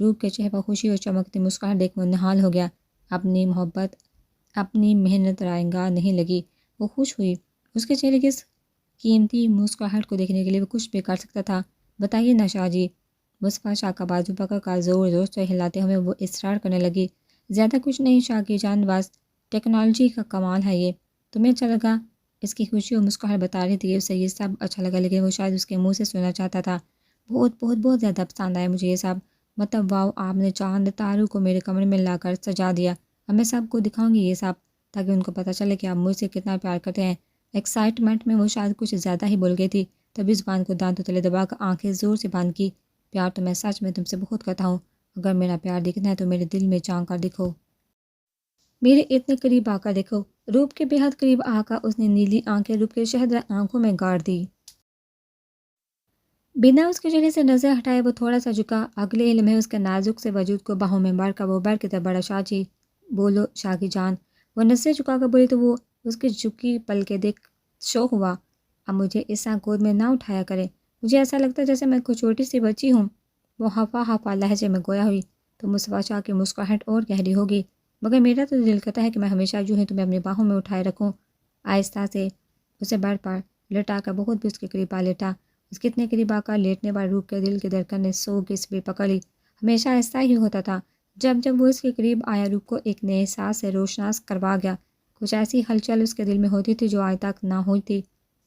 روپ کے چہرے پر خوشی اور چمکتی مسکراہٹ دیکھ وہ نہال ہو گیا۔ اپنی محبت اپنی محنت رائنگاں نہیں لگی، وہ خوش ہوئی۔ اس کے چہرے کی اس قیمتی مسکراہٹ کو دیکھنے کے لیے وہ کچھ بھی کر سکتا تھا۔ بتائیے نا شاہ جی، مصطفیٰ شاہ کا بازو پکڑ کر زور زور سے ہلاتے ہوئے وہ اصرار کرنے لگی۔ زیادہ کچھ نہیں شاہ کی جان، بس ٹیکنالوجی کا کمال ہے یہ، تمہیں اچھا لگا؟ اس کی خوشی اور مسکراہٹ بتا رہی تھی اسے یہ سب اچھا لگا، لیکن وہ شاید اس کے منہ سے سننا چاہتا تھا۔ بہت بہت بہت زیادہ پسند آیا مجھے یہ سب، مطلب واؤ، آپ نے چاند تاروں کو میرے کمرے میں لا کر سجا دیا۔ اب میں سب کو دکھاؤں گی یہ سب، تاکہ ان کو پتہ چلے کہ آپ مجھ سے کتنا پیار کرتے ہیں۔ ایکسائٹمنٹ میں وہ شاید کچھ زیادہ ہی بول گئی تھی، تبھی زبان کو دانتوں تلے دبا کر آنکھیں زور سے بند کی۔ پیار تو میں سچ میں تم سے بہت کرتا ہوں، اگر میرا پیار دکھنا ہے تو میرے دل میں جھانک کر دیکھو، میرے اتنے قریب آ کر دیکھو۔ روپ کے بے حد قریب آ کر اس نے نیلی آنکھیں روپ کے شہدرا آنکھوں میں گاڑ دی۔ بنا اس کے چہرے سے نظر ہٹائے وہ تھوڑا سا جھکا۔ اگلے ہی لمحے اس کے نازک سے وجود کو باہوں میں بڑھ کر وہ بڑھ کے بڑا شاہ جی، بولو شاہ کی جان۔ وہ نظریں جھکا کر بولی تو وہ اس کی جھکی پلکیں دیکھ شوق ہوا۔ اب مجھے اس طرح گود میں نہ اٹھایا کرے، مجھے ایسا لگتا ہے جیسے میں کوئی چھوٹی سی بچی ہوں۔ وہ ہفا ہفا لہجے میں گویا ہوئی تو مصطفیٰ شاہ کی مسکراہٹ اور گہری ہوگی، مگر میرا تو دل کرتا ہے کہ میں ہمیشہ جو ہی تمہیں اپنی باہوں میں اٹھائے رکھوں۔ آہستہ سے اسے بیڈ پر لٹا کر بہت بھی اس کے قریب آ لیٹا۔ اس کے اتنے قریب آ کر لیٹنے پر روپ کے دل کے دھڑکن نے سو کی اسپیڈ پکڑ لی۔ ہمیشہ ایسا ہی ہوتا تھا، جب جب وہ اس کے قریب آیا روپ کو ایک نئے احساس سے روشناس کروا گیا۔ کچھ ایسی ہلچل اس کے دل میں ہوتی تھی جو آج تک نہ ہوئی تھی۔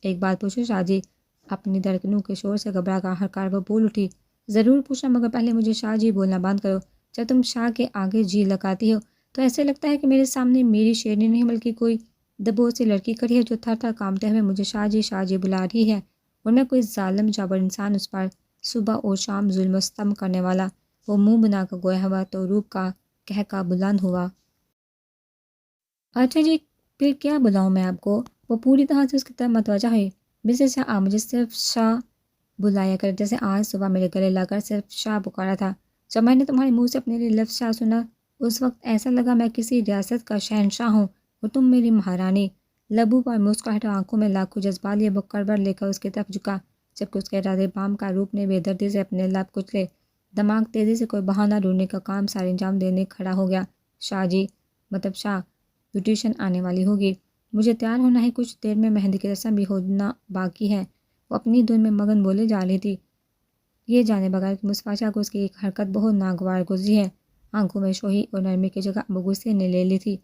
ایک بات پوچھو شاہ جی؟ اپنی دھڑکنوں کے شور سے گھبرا کر وہ بول اٹھی۔ ضرور پوچھنا، مگر پہلے مجھے شاہ جی بولنا بند کرو۔ جب تم شاہ کے آگے جی لگاتی ہو تو ایسے لگتا ہے کہ میرے سامنے میری شیرنی نہیں بلکہ کوئی دبوسی لڑکی کھڑی ہے جو تھر تھر کانپتے ہوئے مجھے شاہ جی بلا رہی ہے، اور میں کوئی ظالم جابر انسان اس پر صبح اور شام ظلم و ستم کرنے والا۔ وہ منہ بنا کر گویا ہوا تو روپ کا کہکا بلند ہوا۔ اچھا جی، پھر کیا بلاؤں میں آپ کو؟ وہ پوری طرح سے اس کی طرف متوجہ ہوئی۔ مسز شاہ، آپ مجھے صرف شاہ بلایا کر، جیسے آج صبح میرے گلے لا کر صرف شاہ پکارا تھا۔ جب میں نے تمہارے منہ سے اپنے لیے لفظ شاہ سنا، اس وقت ایسا لگا میں کسی ریاست کا شہنشاہ ہوں اور تم میری مہارانی۔ لبوں پر مسکراہٹ اور آنکھوں میں لاکھوں جذبات لیے وہ کڑبڑ لے کر اس کی طرف جھکا، جبکہ اس کے ارادے بام کا روپ نے بے دردی سے اپنے لب کچلے۔ دماغ تیزی سے کوئی بہانہ ڈھونڈنے کا کام سارے انجام دینے کھڑا ہو گیا۔ شاہ جی، مطلب شاہ، بیوٹیشن آنے والی ہوگی، مجھے تیار ہونا ہے، کچھ دیر میں مہندی کی رسم بھی ہونا باقی ہے۔ وہ اپنی دھن میں مگن بولے جا رہی تھی، یہ جانے بغیر کہ مصطفیٰ شاہ کو اس کی ایک حرکت بہت ناگوار گزری ہے۔ آنکھوں میں شوخی اور نرمی کی جگہ اب غصے نے لے لی تھی۔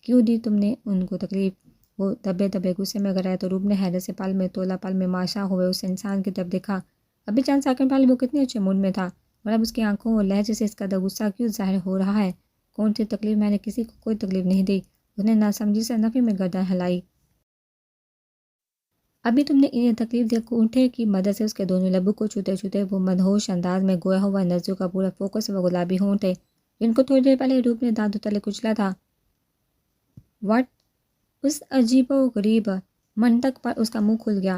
کیوں دی تم نے ان کو تکلیف؟ وہ دبے دبے غصے میں گر آیا تو روپ نے حیرت سے پل میں تولا پل میں ماشا ہوئے اس انسان کی طرف دیکھا۔ ابھی چند سیکنڈ پہلے وہ کتنے اچھے موڈ میں تھا، اور اب اس کی آنکھوں اور لہجے سے اس کا غصہ کیوں ظاہر ہو رہا ہے؟ کون سی تکلیف؟ میں نے کسی کو کوئی تکلیف نہیں دی، اس نے ناسمجھی سے نفی میں گردن ہلائی۔ ابھی تم نے انہیں تکلیف دیا؟ انگوٹھے کی مدد سے اس کے دونوں لبوں کو چھوتے چھوتے وہ مدہوش انداز میں گویا ہوا نظروں کا پورا فوکس وہ گلابی ہونٹ تھے جن کو تھوڑی دیر پہلے روپ نے دانتوں تلے کچلا تھا۔ وٹ؟ اس عجیب و غریب منطق پر اس کا منہ کھل گیا۔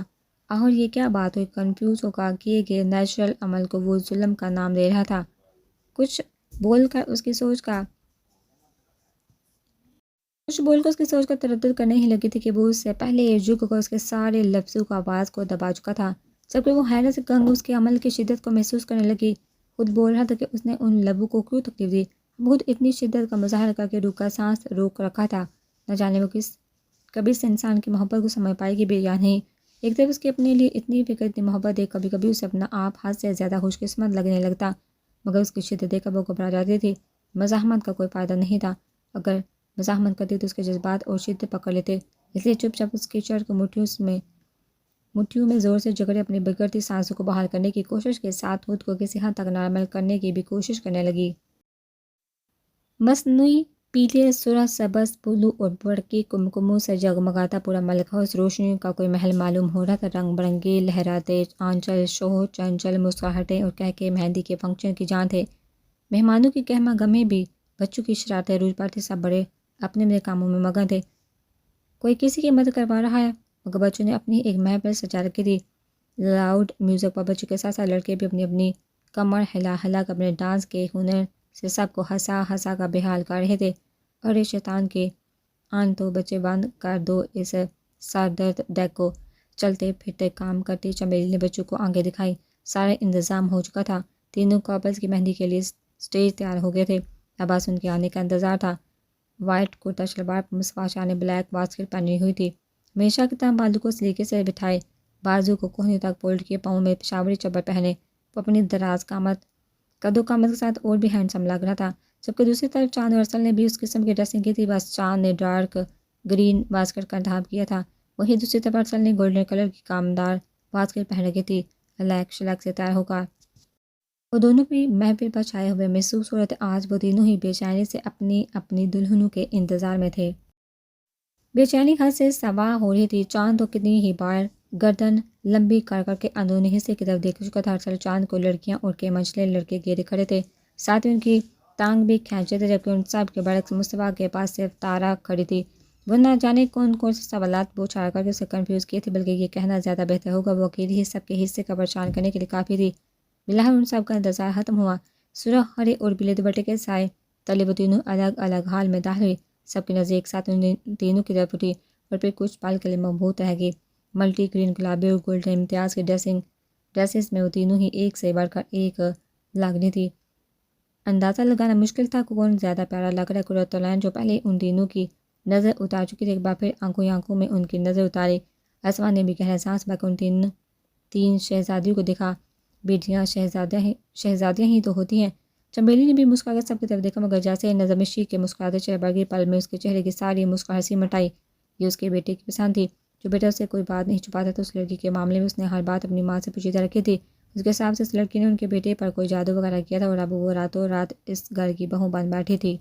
اور یہ کیا بات ہوئی؟ کنفیوز ہو کر کیے گئے نیچرل عمل کو وہ ظلم کا نام دے رہا تھا۔ کچھ بول کر اس کی سوچ کا تردد کرنے ہی لگی تھی کہ وہ اس سے پہلے یہ جھک کر اس کے سارے لفظوں کا آواز کو دبا چکا تھا، جبکہ وہ حیرت سے گنگ اس کے عمل کی شدت کو محسوس کرنے لگی۔ خود بول رہا تھا کہ اس نے ان لبوں کو کیوں تکلیف دی، خود اتنی شدت کا مظاہرہ کر کے روح کا سانس روک رکھا تھا۔ نہ جانے وہ کبھی اس انسان کی محبت کو سمجھ پائے گی بھی یا نہیں۔ ایک طرف اس کی اپنے لیے اتنی فکر، اتنی محبت دیکھ کبھی کبھی اسے اپنا آپ حد سے زیادہ خوش قسمت لگنے لگتا، مگر اس کی شدت دیکھ کر وہ گھبرا جاتی تھی۔ مزاحمت کا کوئی فائدہ نہیں تھا، اگر مزاحمت کرتی تو اس کے جذبات اور شدت پکڑ لیتے، اس لیے چپ چاپ اس کی چڑھ کو مٹھیوں میں زور سے جگڑے اپنی بگڑتی سانسوں کو بحال کرنے کی کوشش کے ساتھ خود کو کسی حد تک نارمل کرنے کی بھی کوشش کرنے لگی۔ مصنوعی پیلے، سرخ، سبز، بلو اور برقی کمکموں سے جگمگاتا پورا ملک ہاؤس روشنیوں کا کوئی محل معلوم ہو رہا تھا۔ رنگ برنگی لہراتے آنچل، شور، چنچل مسکراہٹیں اور کہکے مہندی کے فنکشن کی جان تھے۔ مہمانوں کی گہما گمی بھی، بچوں کی شرارتیں عروج پر تھیں، سب بڑے اپنے اپنے کاموں میں مگن تھے۔ کوئی کسی کی مدد کروا رہا ہے، مگر بچوں نے اپنی ایک محفل سجا رکھی تھی۔ لاؤڈ میوزک پر بچوں کے ساتھ ساتھ لڑکے بھی اپنی اپنی کمر ہلا ہلا کر اپنے ڈانس کے ہنر سے سب کو ہنسا ہنسا کر بحال کر رہے تھے۔ اور شیطان کے آن تو بچے بند کر دو اس سردرد ڈیک کو۔ چلتے پھرتے کام کرتی چمیلی نے بچوں کو آگے دکھائی۔ سارا انتظام ہو چکا تھا، تینوں کپلز کی مہندی کے لیے اسٹیج تیار ہو گئے تھے، اب بس ان کے آنے کا انتظار تھا۔ وائٹ کرتا شلوار پر مصطفیٰ شاہ نے بلیک واسکٹ پہنی ہوئی تھی، ہمیشہ کی طرح بالوں کو سلیقے سے بٹھائے، بازو کو کوہنی تک فولڈ کیے، پاؤں میں پشاوری چپل پہنے، وہ اپنی دراز قد و قامت کے ساتھ اور بھی ہینڈسم لگ رہا تھا، جبکہ دوسری طرف چاند اور ارسل نے بھی اس قسم کی ڈریسنگ کی تھی، بس چاند نے ڈارک گرین واسکٹ کا انتخاب کیا تھا، وہیں دوسری طرف ارسل نے گولڈن کلر کی کامدار واسکٹ پہن رکھی تھی۔ الیک شلیک سے تیار ہو کر وہ دونوں بھی محفل پر چھائے ہوئے محسوس ہو رہے تھے، آج وہ تینوں ہی بے چینی سے اپنی اپنی دلہنوں کے انتظار میں تھے۔ بے چینی حد سے سوا ہو رہی تھی، چاند تو کتنی ہی بار گردن لمبی کر کر کے اندرونی حصے کی طرف دیکھ چکا تھا، ارسل چاند کو لڑکیاں اور کے منچلے لڑکے گھیرے کھڑے تھے، ساتھ ہی ان کی ٹانگ بھی کھینچے تھے، جبکہ ان سب کے برعکس مصطفیٰ کے پاس صرف تارا کھڑی تھی۔ وہ نہ جانے کون کون سے سوالات پوچھا کر کے اسے کنفیوز کیے تھے، بلکہ یہ کہنا زیادہ بہتر ہوگا وہ اکیلی ہی سب کے حصے کا پریشان کرنے کے لیے کافی تھی۔ بالآخر ان سب کا انتظار ختم ہوا، سرخ ہرے اور پیلے دوپٹے کے سائے تلے وہ تینوں الگ الگ حال میں داخل ہوئی، سب کی نظر ایک ساتھ ان تینوں کی طرف اٹھی اور پھر کچھ پل کے لیے مبہوت رہ گئی۔ ملٹی گرین، گلابی اور گولڈن امتیاز کی ڈریسز میں وہ تینوں ہی ایک سے بڑھ کر ایک لگنی تھی۔ اندازہ لگانا مشکل تھا کہ کون زیادہ پیارا لگ رہا ہے۔ قرۃ العین جو پہلے ان تینوں کی نظر اتار چکی تھی، ایک بار پھر آنکھوں میں ان کی نظر اتاری۔ اسما نے بھی گہرا سانس بھر کر ان تین شہزادیوں کو دیکھا، بیٹیاں شہزادیاں ہی تو ہوتی ہیں۔ چمیلی نے بھی مسکرا کر سب کی طرف دیکھا، مگر جیسے نظر مشی کے مسکراتے چہرے پر گئی، پل میں اس کے چہرے کی ساری مسکراہٹ سمٹ آئی۔ یہ اس کے بیٹے کی پسند تھی، جو بیٹا اس سے کوئی بات نہیں چھپاتا تھا۔ اس لڑکی کے معاملے میں اس نے ہر بات اپنی ماں سے پوشیدہ رکھی تھی، اس کے حساب سے اس لڑکی نے ان کے بیٹے پر کوئی جادو وغیرہ کیا تھا، اور اب وہ راتوں رات اس گھر کی بہو بن بیٹھی تھی۔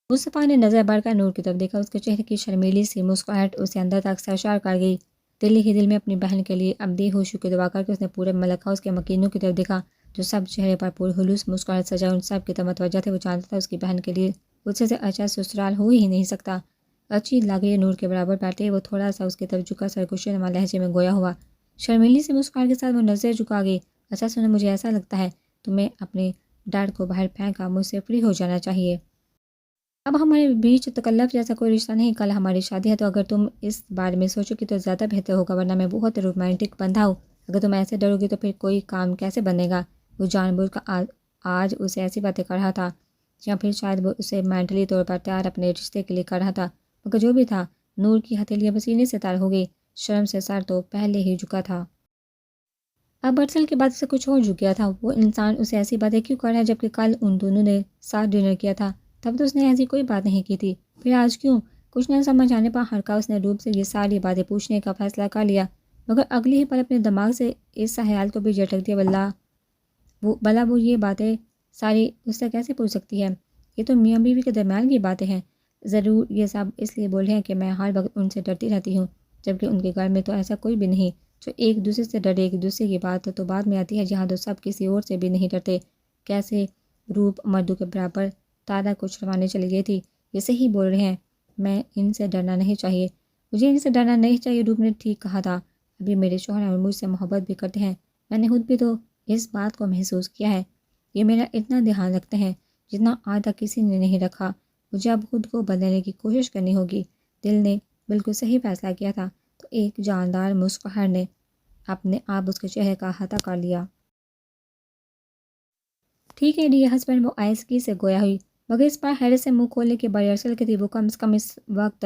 مصطفیٰ نے نظر بڑھ کر نور کی طرف دیکھا، اس کے چہرے کی شرمیلی سی مسکراہٹ اسے اندر تک سرشار کر گئی۔ دل ہی دل میں اپنی بہن کے لیے ابدی خوشی کی دعا کر کے اس نے پورے ملک ہاؤس کے مکینوں کی طرف دیکھا، جو سب چہرے پر پرخلوص مسکراہٹ سجائے ان سب کی طرف متوجہ تھے۔ وہ جانتا تھا اس کی بہن کے لیے اس سے اچھا سسرال ہو ہی نہیں سکتا۔ اچھی لگ رہی نور کے برابر بیٹھتے وہ تھوڑا سا اس کی طرف جھکا، سرگوشی نما لہجے میں گویا ہوا۔ شرمیلی سے مسکراہٹ کے ساتھ وہ نظر جھکا گئی۔ اچھا سنو، مجھے ایسا لگتا ہے تمہیں اپنے ڈر کو باہر پھینک کر مجھ سے فری ہو جانا چاہیے۔ اب ہمارے بیچ تکلف جیسا کوئی رشتہ نہیں، کل ہماری شادی ہے، تو اگر تم اس بارے میں سوچو گی تو زیادہ بہتر ہوگا، ورنہ میں بہت رومانٹک بندھا ہوں، اگر تم ایسے ڈرو گی تو پھر کوئی کام کیسے بنے گا۔ وہ جان بوجھ کر آج اسے ایسی باتیں کر رہا تھا، یا پھر شاید وہ اسے مینٹلی طور پر تیار اپنے رشتے کے لیے کر رہا تھا، مگر جو بھی تھا، نور کی ہتھیلیاں پسینے سے تر ہو گئی، شرم سے سر تو پہلے ہی جھکا تھا۔ اب ارسل کے بعد سے کچھ اور جھک گیا تھا، وہ انسان اسے ایسی باتیں کیوں کر رہا ہے، جبکہ کل ان دونوں نے ساتھ ڈنر کیا تھا، تب تو اس نے ایسی کوئی بات نہیں کی تھی، پھر آج کیوں؟ کچھ نہ سمجھ آنے پر ہرکا اس نے روپ سے یہ ساری باتیں پوچھنے کا فیصلہ کر لیا، مگر اگلی ہی پل اپنے دماغ سے اس خیال کو بھی جھٹک دیا، بلا وہ یہ باتیں ساری اس سے کیسے پوچھ سکتی ہے، یہ تو میاں بیوی کے درمیان کی باتیں ہیں، ضرور یہ سب اس لیے بول رہے ہیں کہ میں ہر وقت ان سے ڈرتی رہتی ہوں، جبکہ ان کے گھر میں تو ایسا کوئی بھی نہیں جو ایک دوسرے سے ڈرے۔ ایک دوسرے کی بات تو بعد میں آتی ہے، جہاں تو سب کسی اور سے بھی نہیں ڈرتے۔ کیسے روپ مردوں کے برابر تارا کو چھڑوانے چلی گئی تھی، یہ صحیح بول رہے ہیں، میں ان سے ڈرنا نہیں چاہیے، مجھے ان سے ڈرنا نہیں چاہیے، روپ نے ٹھیک کہا تھا، ابھی میرے شوہر اور مجھ سے محبت بھی کرتے ہیں، میں نے خود بھی تو اس بات کو محسوس کیا ہے، یہ میرا اتنا دھیان رکھتے ہیں جتنا آج تک کسی نے نہیں رکھا، مجھے اب خود کو بدلنے کی کوشش کرنی ہوگی۔ دل نے بالکل صحیح فیصلہ کیا تھا، تو ایک جاندار مسکراہٹ نے اپنے آپ اس کے چہرے کا احاطہ کر لیا۔ ٹھیک ہے ڈیئر ہسبینڈ، وہ آہستگی سے گویا ہوئی، مگر اس پر حیرت سے منہ کھولنے کے بڑے ارسل کی تھی، وہ کم از کم اس وقت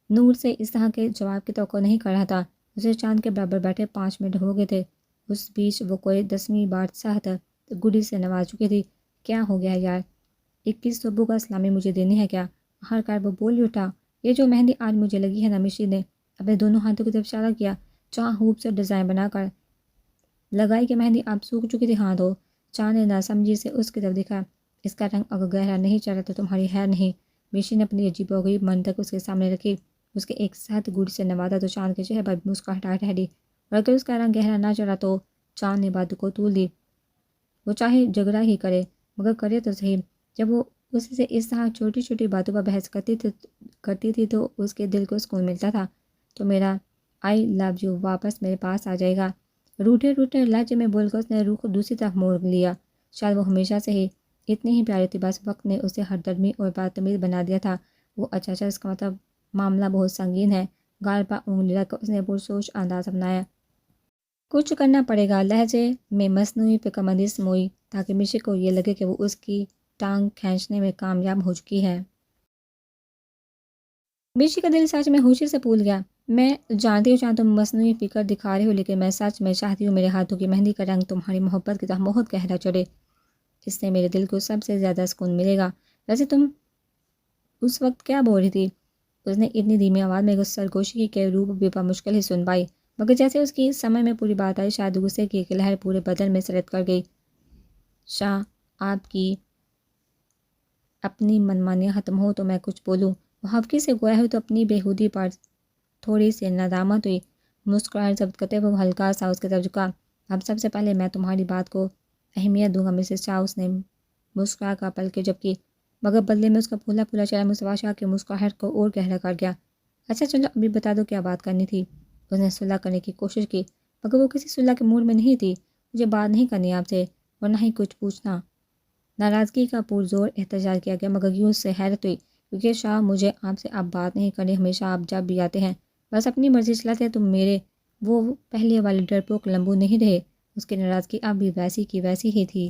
نور سے اس طرح کے جواب کی توقع نہیں کر رہا تھا۔ اسے چاند کے برابر بیٹھے 5 منٹ ہو گئے تھے، اس بیچ وہ کوئی 10ویں بار سخت گڈی سے نواز چکی تھی۔ کیا ہو گیا یار، 21 صبح کا اسلامی مجھے دینی ہے کیا؟ ہر کار وہ بول ہی اٹھا، یہ جو مہندی آج مجھے لگی ہے نا، مشی نے اپنے دونوں ہاتھوں کی طرف اشارہ کیا، چاند ہوپ سے ڈیزائن بنا کر لگائی کہ مہندی اب سوکھ چکی تھی، ہاتھ ہو۔ چاند نے ناسمجھی سے اس کی طرف دیکھا، اس کا رنگ اگر گہرا نہیں چڑھا تو تمہاری خیر نہیں۔ بیشی نے اپنی عجیب و غریب منطق اس کے سامنے رکھی، اس کے ایک سخت گوڑ سے نوازا تو چاند کے چہرے پر مسکراہٹ ٹھہری، اور اگر اس کا رنگ گہرا نہ چڑھا تو چاند نے بات کو طول دی، وہ چاہے جھگڑا ہی کرے مگر کرے تو صحیح۔ جب وہ اسی سے اس طرح چھوٹی چھوٹی باتوں پر بحث کرتی تھی تو اس کے دل کو سکون ملتا تھا، تو میرا آئی لو یو واپس میرے پاس آ جائے گا۔ روٹھے روٹھے لہجے میں بول کر اس نے روح کو دوسری طرف موڑ لیا، شاید وہ ہمیشہ سے ہی اتنی ہی پیاری تھی، بس وقت نے اسے ہر درمی اور بدتمیز بنا دیا تھا۔ وہ اچھا اس کا مطلب معاملہ بہت سنگین ہے۔ گال پر انگلی رکھ کر اس نے پرسوچ انداز اپنایا۔ کچھ کرنا پڑے گا، لہجے میں مصنوعی فکرمندی سموئی تاکہ مشی کو یہ لگے کہ وہ اس کی ٹانگ کھینچنے میں کامیاب ہو چکی ہے۔ مشی کا دل سچ میں خوشی سے پھول گیا۔ میں جانتی ہوں شاید تم مصنوعی فکر دکھا رہے ہو، لیکن میں سچ میں چاہتی ہوں میرے ہاتھوں کی مہندی کا رنگ تمہاری محبت کی طرح بہت گہرا چڑھے۔ اس سے میرے دل کو سب سے زیادہ سکون ملے گا۔ ویسے تم اس وقت کیا بول رہی تھی؟ اس نے اتنی دھیمی آواز میں سرگوشی کی کہ روپ بھی مشکل ہی سن پائی، مگر جیسے اس کی سمجھ میں پوری بات آئی، شاید غصے کی ایک لہر پورے بدن میں سرد کر گئی۔ شاہ، آپ کی اپنی منمانیاں ختم ہو تو میں کچھ بولوں؟ وہ ہفکی سے گویا ہوئی تو اپنی بےہودی پر تھوڑی سی ندامت ہوئی۔ مسکراہٹ ضبط کرتے ہوئے وہ ہلکا سا اس کی طرف جھکا۔ اب سب سے پہلے میں تمہاری بات کو اہمیت دوں گا مسز شاہ، اس نے مسکرا کر پلکیں جھپکی، مگر بدلے میں اس کا پھولا پھولا چہرہ مصطفیٰ شاہ کی مسکراہٹ کو اور گہرا کر گیا۔ اچھا چلو ابھی بتا دو کیا بات کرنی تھی۔ اس نے صلح کرنے کی کوشش کی، مگر وہ کسی صلح کے موڈ میں نہیں تھی۔ مجھے بات نہیں کرنی آپ سے، اور نہ ہی کچھ پوچھنا۔ ناراضگی کا پرزور احتجاج کیا گیا، مگر یوں اس سے حیرت ہوئی، کیونکہ شاہ مجھے آپ سے اب بات نہیں کرنی، ہمیشہ آپ جب بھی آتے ہیں بس اپنی مرضی چلاتے ہیں، تم میرے وہ پہلے والے ڈرپوک لمبو نہیں رہے۔ اس کی ناراضگی اب بھی ویسی کی ویسی ہی تھی۔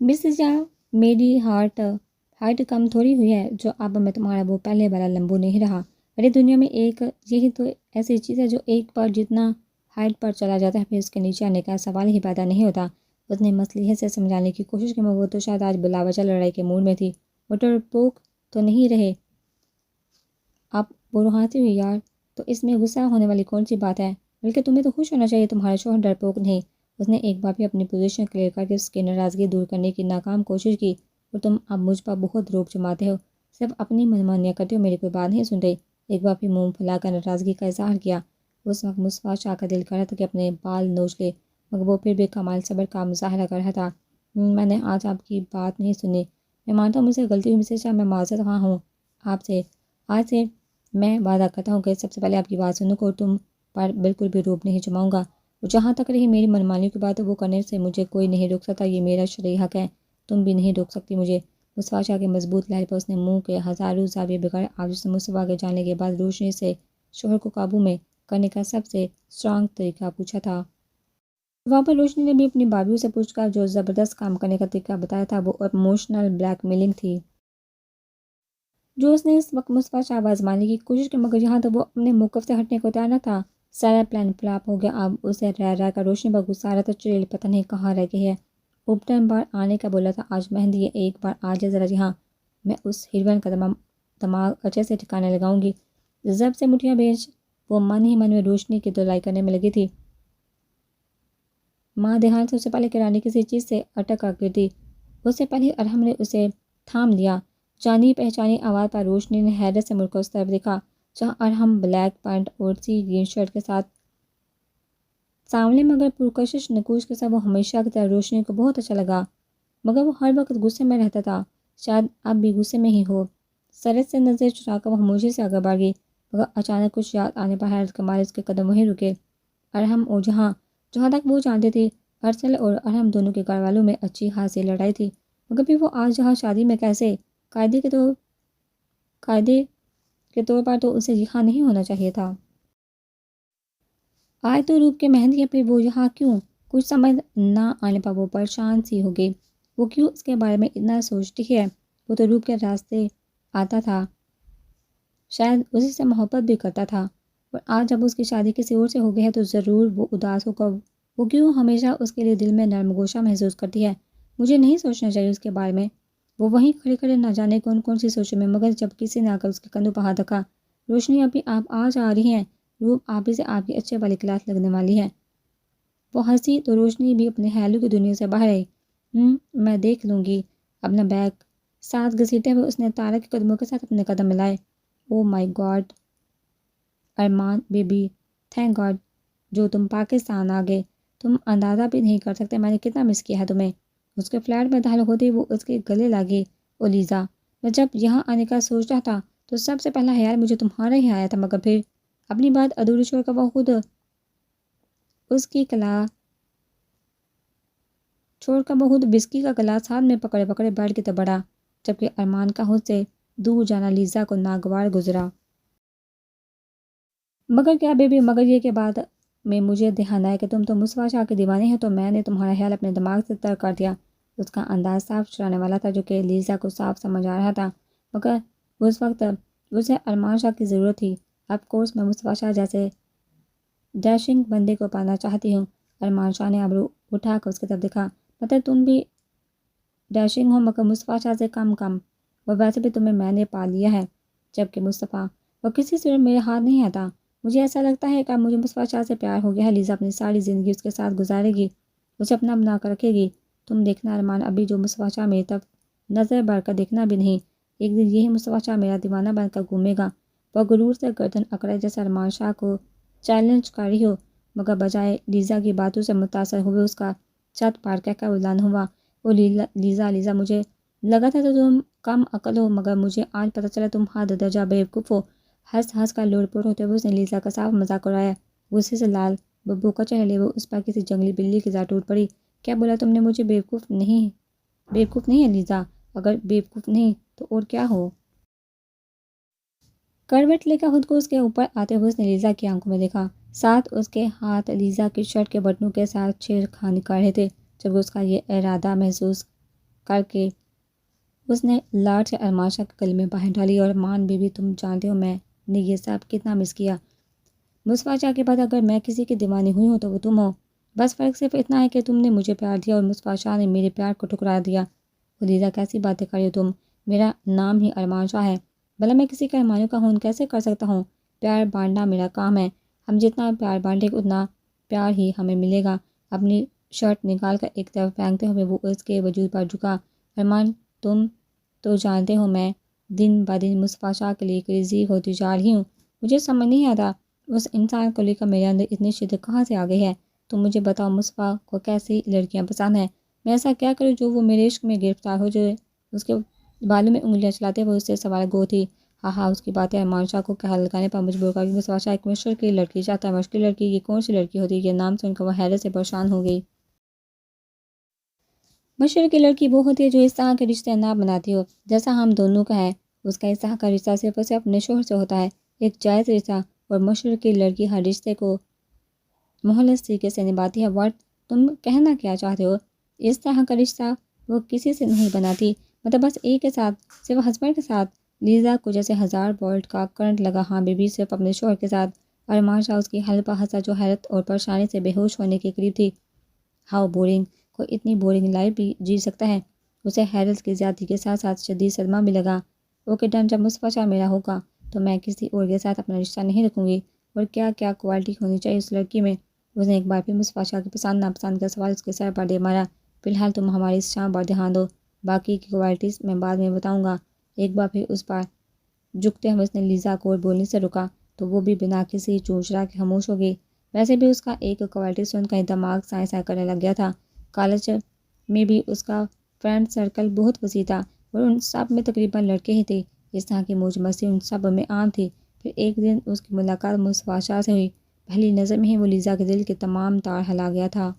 مسز شاہ، میری ہائٹ کم تھوڑی ہوئی ہے جو اب میں تمہارا وہ پہلے والا لمبو نہیں رہا۔ ارے دنیا میں ایک یہی تو ایسی چیز ہے جو ایک بار جتنا ہائٹ پر چلا جاتا ہے پھر اس کے نیچے آنے کا سوال ہی پیدا نہیں ہوتا۔ اس نے مصلحت سے سمجھانے کی کوشش کی، مگر وہ تو شاید آج بلا وجہ لڑائی کے موڈ میں تھی۔ وہ ڈرپوک تو نہیں رہے؟ آپ بروحاتی ہوئی یار، تو اس میں غصہ ہونے والی کون سی بات ہے؟ بلکہ تمہیں تو خوش ہونا چاہیے، تمہارا شوہر ڈرپوک نہیں۔ اس نے ایک بار بھی اپنی پوزیشن کلیئر کر کے اس کی ناراضگی دور کرنے کی ناکام کوشش کی۔ اور تم اب مجھ پر بہت روب جماتے ہو، صرف اپنی منمانیاں کرتے ہو، میری کوئی بات نہیں سنتے۔ ایک بار پھر منہ پھیلا کر ناراضگی کا اظہار کیا۔ اس وقت مصطفیٰ شاہ کا دل کر رہا تھا کہ اپنے بال نوچ لے، مگر وہ پھر بھی کمال صبر کا مظاہرہ کر رہا تھا۔ میں نے آج آپ کی بات نہیں سنی، میں مانتا ہوں مجھ سے غلطی ہوئی مسز شاہ، میں معذرت خواہ ہوں آپ سے۔ آج سے میں وعدہ کرتا ہوں کہ سب سے پہلے آپ کی بات سنوں گا اور تم پر بالکل بھی روب نہیں جماؤں گا۔ اور جہاں تک رہی میری منمانیوں کی بات ہے، وہ کرنے سے مجھے کوئی نہیں روک سکتا، یہ میرا شرعی حق ہے، تم بھی نہیں روک سکتی مجھے۔ مصطفیٰ شاہ کے مضبوط لہجے پر اس نے منہ کے ہزاروں زاویے بغیر آج مصطفیٰ کے جانے کے بعد روشنی سے شوہر کو قابو میں کرنے کا سب سے اسٹرانگ طریقہ پوچھا تھا۔ وہاں پر روشنی نے بھی اپنی بابیوں سے پوچھ کر جو زبردست کام کرنے کا طریقہ بتایا تھا وہ ایموشنل بلیک میلنگ تھی، جو اس نے اس وقت مصطفیٰ شاہ آزمانے کی کوشش کی، مگر یہاں تک وہ اپنے موقف سے ہٹنے کو تیار نہ تھا۔ سارا پلان فلاپ ہو گیا۔ اب اسے رہ رہ کر روشنی پر غصہ آ رہا تھا، چڑیل پتہ نہیں کہاں رہ گئی ہے۔ اوپٹن بار آنے کا بولا تھا، آج مہندی ہے، ایک بار آ جائے ذرا یہاں، میں اس ہیروئن کا دماغ اچھے سے ٹھکانے لگاؤں گی۔ جب سے مٹھیاں بیچ وہ من ہی من میں روشنی کی دلائی کرنے میں لگی تھی۔ ماں دیہانت سے اس سے پہلے کہ رانی کسی چیز سے اٹک کر گرتی، اس سے پہلے ارحم نے اسے تھام لیا۔ جانی پہچانی آواز پر روشنی نے حیرت سے مڑ کر اس طرف دیکھا، جہاں ارحم بلیک پینٹ اور سی گرین شرٹ کے ساتھ سانولے مگر پرکشش نقوش کے ساتھ وہ ہمیشہ کی طرح روشنی کو بہت اچھا لگا، مگر وہ ہر وقت غصے میں رہتا تھا، شاید اب بھی غصے میں ہی ہو۔ سرد سے نظر چرا کر وہ خاموشی سے آگے بڑھ گئی، مگر اچانک کچھ یاد آنے پر حیرت کے مارے اس کے قدم وہیں رکے۔ ارحم اور جہاں تک وہ جانتے تھے ارسل اور ارحم دونوں کے گھر والوں میں اچھی خاصی لڑائی تھی، مگر پھر وہ آج جہاں شادی میں کیسے قاعدے کے طور پر تو اسے یہاں نہیں ہونا چاہیے تھا۔ آج تو روپ کے مہندی ہے، پھر وہ یہاں کیوں؟ کچھ سمجھ نہ آنے پر وہ پریشان سی ہو گئی۔ وہ کیوں اس کے بارے میں اتنا سوچتی ہے؟ وہ تو روپ کے راستے آتا تھا، شاید اسی سے محبت بھی کرتا تھا، اور آج جب اس کی شادی کسی اور سے ہو گئی ہے تو ضرور وہ اداس ہوگا۔ وہ کیوں ہمیشہ اس کے لیے دل میں نرم گوشہ محسوس کرتی ہے؟ مجھے نہیں سوچنا چاہیے اس کے بارے میں۔ وہ وہیں کھڑے کھڑے نہ جانے کون سی سوچوں میں، مگر جب کسی نے آ کر اس کے کندھوں پر ہاتھ رکھا، روشنی ابھی آپ آج آ رہی ہیں، روپ آپ ہی سے آپ کی اچھے والی کلاس لگنے والی ہے۔ وہ ہنسی تو روشنی بھی اپنے خیالوں کی دنیا سے باہر آئی۔ میں دیکھ لوں گی۔ اپنا بیگ ساتھ گھسیٹتے ہوئے اس نے تارا کے قدموں کے ساتھ اپنے قدم ملائے۔ او مائی گاڈ ارمان بیبی، تھینک گاڈ جو تم پاکستان آ گئے، تم اندازہ بھی نہیں کر سکتے میں نے کتنا مس کیا ہے تمہیں۔ اس کے فلیٹ میں داخل ہوتے ہی وہ اس کے گلے لگی۔ او لیزا، میں جب یہاں آنے کا سوچ رہا تھا تو سب سے پہلا خیال مجھے تمہارا ہی آیا تھا، مگر پھر اپنی بات ادھوری چھوڑ کر وہ خود بسکی کا گلاس ہاتھ میں پکڑے پکڑے بیٹھ کے تو بڑا، جبکہ ارمان کا خود سے دور جانا لیزا کو ناگوار گزرا۔ مگر کیا بیبی؟ مگر یہ کہ بات میں مجھے دھیان آیا کہ تم تو مصطفیٰ شاہ کے دیوانے ہیں، تو میں نے تمہارا خیال اپنے دماغ سے ترک کر دیا۔ اس کا انداز صاف چرانے والا تھا، جو کہ لیزا کو صاف سمجھ آ رہا تھا، مگر اس وقت اسے ارمان شاہ کی ضرورت تھی۔ آف کورس میں مصطفیٰ شاہ جیسے ڈیشنگ بندے کو پانا چاہتی ہوں۔ ارمان شاہ نے ابرو اٹھا کر اس کی طرف دیکھا۔ مطلب تم بھی ڈیشنگ ہو، مگر مصطفیٰ شاہ سے کم اور ویسے بھی تمہیں میں نے پا لیا ہے، جبکہ مصطفیٰ وہ کسی صورت میرے ہاتھ نہیں آتا۔ مجھے ایسا لگتا ہے کہ مجھے مصطفیٰ شاہ سے پیار ہو گیا ہے۔ لیزا اپنی ساری زندگی اس کے ساتھ گزارے گی، اسے اپنا بنا کر رکھے گی۔ تم دیکھنا ارمان، ابھی جو مصطفیٰ شاہ میری طرف نظر بڑھ کر دیکھنا بھی نہیں، ایک دن یہی مصطفیٰ شاہ میرا دیوانہ بن کر گھومے گا۔ وہ غرور سے گردن اکڑے جیسے ارمان شاہ کو چیلنج کر رہی ہو، مگر بجائے لیزا کی باتوں سے متاثر ہوئے اس کا چھت پار کہہ کر اعلان ہوا، او لیزا مجھے لگا تھا تو تم کم عقل ہو، مگر مجھے آج پتہ چلا تم حد درجہ بیوقوف ہو۔ ہنس کر لوٹ پوٹ ہوتے ہوئے اس نے لیزا کا صاف مذاق اڑایا۔ غصے سے لال ببو کا چہرہ لیے وہ اس پر کسی جنگلی بلی کی طرح ٹوٹ پڑی۔ کیا بولا تم نے مجھے؟ بیوقوف نہیں ہے لیزا، اگر بیوقوف نہیں تو اور کیا ہو؟ کروٹ لے کر خود کو اس کے اوپر آتے ہوئے اس نے لیزا کی آنکھوں میں دیکھا۔ ساتھ اس کے ہاتھ لیزا کی شرٹ کے بٹنوں کے ساتھ چھیڑ خانی کر رہے تھے۔ جب اس کا یہ ارادہ محسوس کر کے اس نے لاٹ سے ارمان شاہ کے گلے میں باہیں ڈالی۔ اور مان بی بی، تم جانتے ہو میں نے یہ سب کتنا مس کیا۔ مصطفیٰ شاہ کے بعد اگر میں کسی کی دیوانی ہوئی ہوں تو وہ تم ہو۔ بس فرق صرف اتنا ہے کہ تم نے مجھے پیار دیا اور مصطفیٰ شاہ نے میرے پیار کو ٹھکرا دیا۔ لیزا کیسی باتیں کر رہی ہو تم؟ میرا نام ہی ارمان شاہ ہے، بھلا میں کسی کے ارمانوں کا ہون کیسے کر سکتا ہوں؟ پیار بانٹنا میرا کام ہے، ہم جتنا پیار بانٹیں گے اتنا پیار ہی ہمیں ملے گا۔ اپنی شرٹ نکال کر ایک طرف پھینکتے ہوئے وہ اس کے وجود پر جھکا۔ ارمان، تم تو جانتے ہو میں دن بدن مصطفیٰ شاہ کے لیے کریزی ہوتی جا رہی ہوں۔ مجھے سمجھ نہیں آتا اس انسان کو لے کر میرے اندر اتنی شدت کہاں سے آ گئی ہے۔ تم مجھے بتاؤ مصطفیٰ کو کیسی لڑکیاں پسند ہیں؟ میں ایسا کیا کروں جو وہ میرے عشق میں گرفتار ہو؟ جو اس کے بالوں میں انگلیاں چلاتے ہوئے اس سے سوال گو تھی۔ ہاں اس کی باتیں ارمان شاہ کو کہا لگانے پر مجبور کر کے مصطفیٰ شاہ ایک مشرق کی لڑکی چاہتا ہے۔ مشرق کی لڑکی؟ یہ کون سی لڑکی ہوتی ہے؟ یہ نام سن کر وہ حیرت سے پریشان ہو گئی۔ مشرق کی لڑکی وہ ہوتی ہے جو اس طرح کے رشتے نہ بناتی ہو جیسا ہم دونوں کا ہے۔ اس کا اس طرح کا رشتہ صرف اور صرف اپنے شوہر سے ہوتا ہے، ایک جائز رشتہ، اور مشرق کی لڑکی ہر رشتے کو مخلص طریقے سے نبھاتی ہے۔ واٹ تم کہنا کیا چاہتے ہو؟ اس طرح کا رشتہ وہ کسی سے نہیں بناتی، مطلب بس ایک کے ساتھ، صرف ہسبینڈ کے ساتھ۔ لیزا کو جیسے 1000 وولٹ کا کرنٹ لگا۔ ہاں بی بی، صرف اپنے شوہر کے ساتھ۔ ارمان شاہ اس کی حلقہ ہنسا جو حیرت اور پریشانی سے بے ہوش ہونے کے قریب تھی۔ ہاؤ بورنگ، کوئی اتنی بورنگ لائف بھی جی سکتا ہے؟ اسے حیرت کی زیادتی کے ساتھ ساتھ شدید صدمہ بھی لگا۔ اوکے ڈن، جب مصطفیٰ شاہ میرا ہوگا تو میں کسی اور کے ساتھ اپنا رشتہ نہیں رکھوں گی۔ اور کیا کیا کوالٹی ہونی چاہیے اس لڑکی میں؟ اس نے ایک بار پھر مصطفیٰ شاہ کی پسند ناپسند کا سوال اس کے سر پر دے مارا۔ فی الحال تم ہماری اس شام پر دھیان دو، باقی کی کوالٹیز میں بعد میں بتاؤں گا۔ ایک بار پھر اس پر جھکتے ہوئے اس نے لیزا کو اور بولنے سے رکا تو وہ بھی بنا کسی چونچرا کے خاموش ہو گئی۔ ویسے بھی اس کا ایک کوالٹی سن کر دماغ سائیں سائیں کرنے لگ گیا تھا۔ کالج میں بھی اس کا فرینڈ سرکل بہت وسیع تھا اور ان سب میں تقریباً لڑکے ہی تھے۔ اس طرح کی موج مستی ان سب میں عام تھی۔ پھر ایک دن اس کی ملاقات مصطفیٰ شاہ سے ہوئی۔ پہلی نظر میں ہی وہ لیزا کے دل کے تمام تار ہلا گیا تھا۔